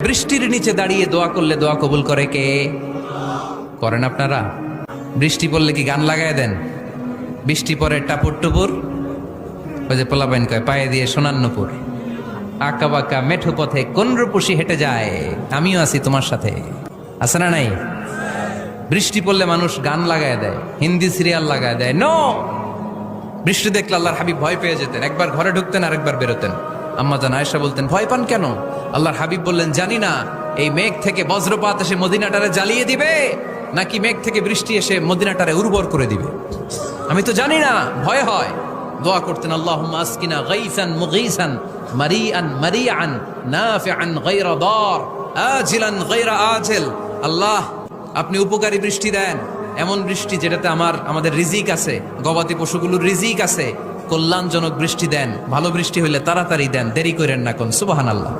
বৃষ্টির নিচে দাঁড়িয়ে দোয়া করলে দোয়া কবুল করে কে? করেন আপনারা? বৃষ্টি পড়লে কি গান লাগায় দেন? বৃষ্টি পরে টাপুর টুপুর, ওই যে পোলাপাইন কয় পায়ে দিয়ে সোনান্নপুর, আঁকা বাঁকা মেঠো পথে কোন রূপসী হেঁটে যায়, আমিও আছি তোমার সাথে, আছে না নাই? বৃষ্টি পড়লে মানুষ গান লাগায় দেয়, হিন্দি সিরিয়াল লাগায় দেয়। নো, বৃষ্টি দেখলে আল্লাহর হাবিব ভয় পেয়ে যেতেন, একবার ঘরে ঢুকতেন আরেকবার বেরোতেন। আম্মা জান আয়েশা বলতেন, ভয় পান কেন? আল্লাহর হাবিব বললেন, জানি না এই মেঘ থেকে বজ্রপাত এসে মদিনাটারে জ্বালিয়ে দিবে নাকি মেঘ থেকে বৃষ্টি এসে মদিনাটারে উর্বর করে দিবে, আমি তো জানি না, ভয় হয়। দোয়া করতেন, আল্লাহুম্মা আসকিনা গাইসান মুগীসান মারিআন মারিআন নাফিআন গায়রা দার আজিলান গায়রা আজিল। আল্লাহ, আপনি উপকারী বৃষ্টি দেন, এমন বৃষ্টি যেটাতে আমাদের রিজিক আছে, গবাদি পশুগুলোর রিজিক আছে, কল্যাণজনক বৃষ্টি দেন, ভালো বৃষ্টি হইলে তাড়াতাড়ি দেন, দেরি করেন না কোন। সুবহানাল্লাহ।